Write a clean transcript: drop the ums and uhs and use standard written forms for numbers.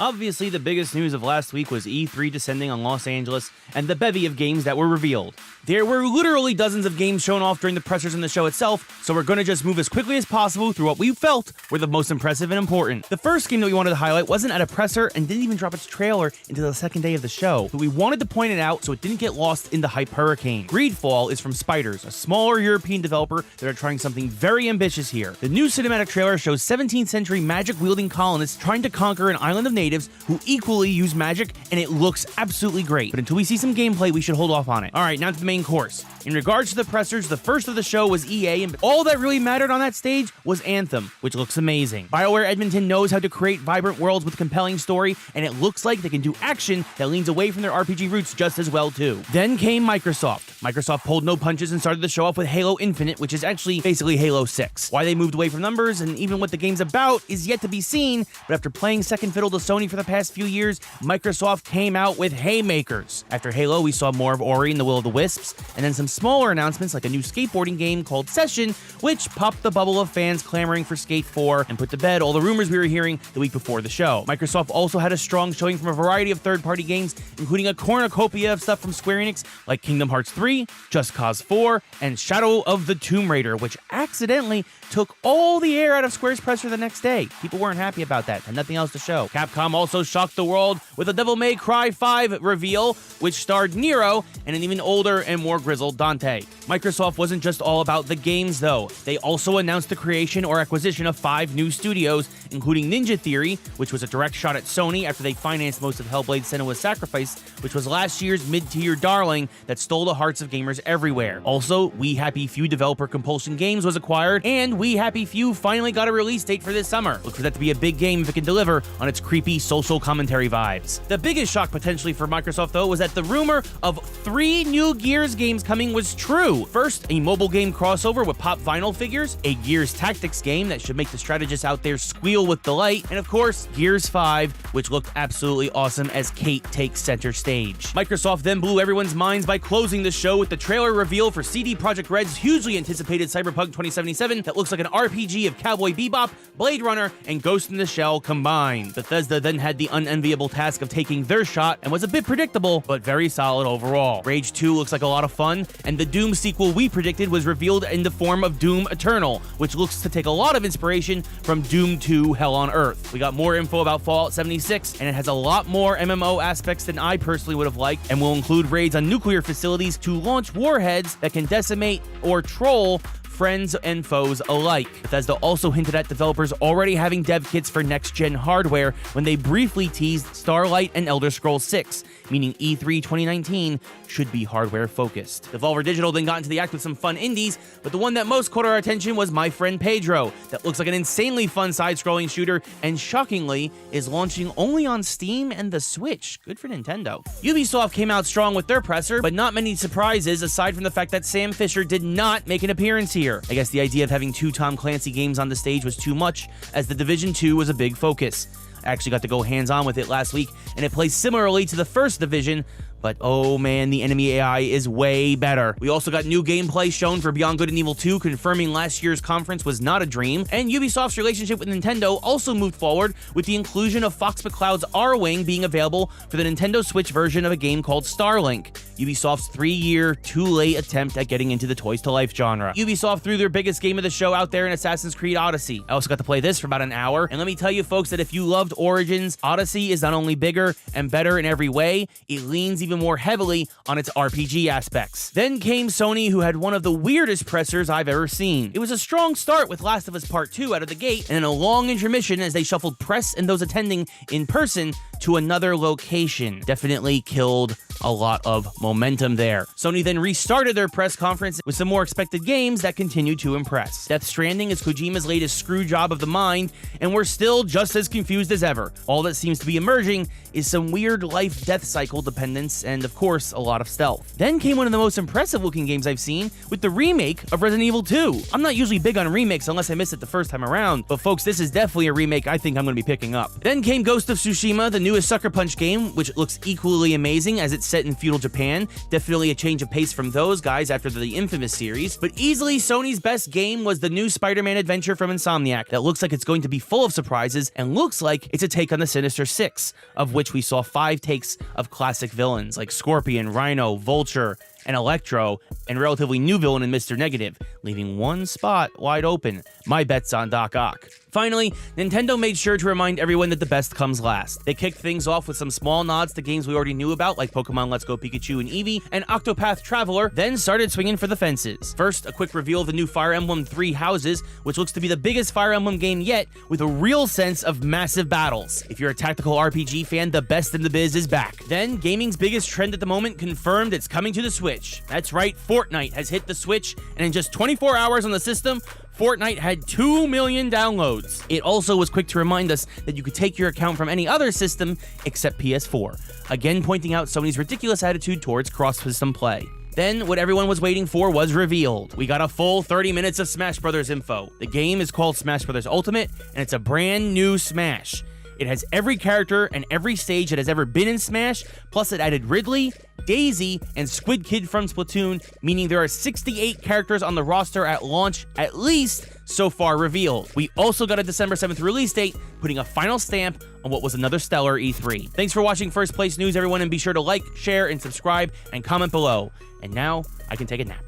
Obviously, the biggest news of last week was E3 descending on Los Angeles and the bevy of games that were revealed. There were literally dozens of games shown off during the pressers in the show itself, so we're going to just move as quickly as possible through what we felt were the most impressive and important. The first game that we wanted to highlight wasn't at a presser and didn't even drop its trailer until the second day of the show, but we wanted to point it out so it didn't get lost in the hype hurricane. Greedfall is from Spiders, a smaller European developer that are trying something very ambitious here. The new cinematic trailer shows 17th century magic-wielding colonists trying to conquer an island of natives who equally use magic, and it looks absolutely great. But until we see some gameplay, we should hold off on it. Alright, now to the main course. In regards to the pressers, the first of the show was EA, and all that really mattered on that stage was Anthem, which looks amazing. BioWare Edmonton knows how to create vibrant worlds with compelling story, and it looks like they can do action that leans away from their RPG roots just as well too. Then came Microsoft. Microsoft pulled no punches and started the show off with Halo Infinite, which is actually basically Halo 6. Why they moved away from numbers and even what the game's about is yet to be seen, but after playing second fiddle to Sony for the past few years, Microsoft came out with haymakers. After Halo, we saw more of Ori and the Will of the Wisps, and then some smaller announcements like a new skateboarding game called Session, which popped the bubble of fans clamoring for Skate 4 and put to bed all the rumors we were hearing the week before the show. Microsoft also had a strong showing from a variety of third-party games, including a cornucopia of stuff from Square Enix like Kingdom Hearts 3, Just Cause 4, and Shadow of the Tomb Raider, which accidentally took all the air out of Square's presser the next day. People weren't happy about that, had nothing else to show. Capcom also shocked the world with a Devil May Cry 5 reveal, which starred Nero and an even older and more grizzled Dante. Microsoft wasn't just all about the games, though. They also announced the creation or acquisition of 5 new studios, including Ninja Theory, which was a direct shot at Sony after they financed most of Hellblade: Senua's Sacrifice, which was last year's mid-tier darling that stole the hearts of gamers everywhere. Also, We Happy Few developer Compulsion Games was acquired, and We Happy Few finally got a release date for this summer. Look for that to be a big game if it can deliver on its creepy social commentary vibes. The biggest shock potentially for Microsoft, though, was that the rumor of 3 new Gears games coming was true. First, a mobile game crossover with pop vinyl figures, a Gears Tactics game that should make the strategists out there squeal with delight, and of course, Gears 5, which looked absolutely awesome as Kate takes center stage. Microsoft then blew everyone's minds by closing the show with the trailer reveal for CD Projekt Red's hugely anticipated Cyberpunk 2077 that looks like an RPG of Cowboy Bebop, Blade Runner, and Ghost in the Shell combined. Bethesda then had the unenviable task of taking their shot and was a bit predictable, but very solid overall. Rage 2 looks like a lot of fun, and the Doom sequel we predicted was revealed in the form of Doom Eternal, which looks to take a lot of inspiration from Doom 2 Hell on Earth. We got more info about Fallout 76, and it has a lot more MMO aspects than I personally would have liked, and will include raids on nuclear facilities to launch warheads that can decimate or troll friends and foes alike. Bethesda also hinted at developers already having dev kits for next-gen hardware when they briefly teased Starlight and Elder Scrolls 6, meaning E3 2019 should be hardware-focused. Devolver Digital then got into the act with some fun indies, but the one that most caught our attention was My Friend Pedro, that looks like an insanely fun side-scrolling shooter, and shockingly, is launching only on Steam and the Switch. Good for Nintendo. Ubisoft came out strong with their presser, but not many surprises aside from the fact that Sam Fisher did not make an appearance here. I guess the idea of having 2 Tom Clancy games on the stage was too much, as The Division 2 was a big focus. I actually got to go hands-on with it last week, and it plays similarly to the first Division, but oh man, the enemy AI is way better. We also got new gameplay shown for Beyond Good and Evil 2, confirming last year's conference was not a dream, and Ubisoft's relationship with Nintendo also moved forward with the inclusion of Fox McCloud's R-Wing being available for the Nintendo Switch version of a game called Starlink, Ubisoft's 3-year, too-late attempt at getting into the toys-to-life genre. Ubisoft threw their biggest game of the show out there in Assassin's Creed Odyssey. I also got to play this for about an hour, and let me tell you folks that if you loved Origins, Odyssey is not only bigger and better in every way, it leans even more heavily on its RPG aspects. Then came Sony, who had one of the weirdest pressers I've ever seen. It was a strong start with Last of Us Part 2 out of the gate, and then a long intermission as they shuffled press and those attending in person to another location. Definitely killed a lot of momentum there. Sony then restarted their press conference with some more expected games that continue to impress. Death Stranding is Kojima's latest screw job of the mind, and we're still just as confused as ever. All that seems to be emerging is some weird life-death cycle dependence and, of course, a lot of stealth. Then came one of the most impressive-looking games I've seen with the remake of Resident Evil 2. I'm not usually big on remakes unless I miss it the first time around, but folks, this is definitely a remake I think I'm going to be picking up. Then came Ghost of Tsushima, the new newest Sucker Punch game, which looks equally amazing as it's set in feudal Japan. Definitely a change of pace from those guys after the infamous series. But easily Sony's best game was the new Spider-Man adventure from Insomniac that looks like it's going to be full of surprises and looks like it's a take on the Sinister Six, of which we saw 5 takes of classic villains like Scorpion, Rhino, Vulture, and Electro, and a relatively new villain in Mr. Negative, leaving one spot wide open. My bet's on Doc Ock. Finally, Nintendo made sure to remind everyone that the best comes last. They kicked things off with some small nods to games we already knew about, like Pokemon Let's Go Pikachu and Eevee, and Octopath Traveler, then started swinging for the fences. First, a quick reveal of the new Fire Emblem 3 Houses, which looks to be the biggest Fire Emblem game yet, with a real sense of massive battles. If you're a tactical RPG fan, the best in the biz is back. Then, gaming's biggest trend at the moment confirmed it's coming to the Switch. That's right, Fortnite has hit the Switch, and in just 24 hours on the system, Fortnite had 2 million downloads. It also was quick to remind us that you could take your account from any other system except PS4, again pointing out Sony's ridiculous attitude towards cross-system play. Then, what everyone was waiting for was revealed. We got a full 30 minutes of Smash Bros. Info. The game is called Smash Bros. Ultimate, and it's a brand new Smash. It has every character and every stage that has ever been in Smash, plus it added Ridley, Daisy, and Squid Kid from Splatoon, meaning there are 68 characters on the roster at launch, at least so far revealed. We also got a December 7th release date, putting a final stamp on what was another stellar E3. Thanks for watching First Place News, everyone, and be sure to like, share, and subscribe, and comment below. And now, I can take a nap.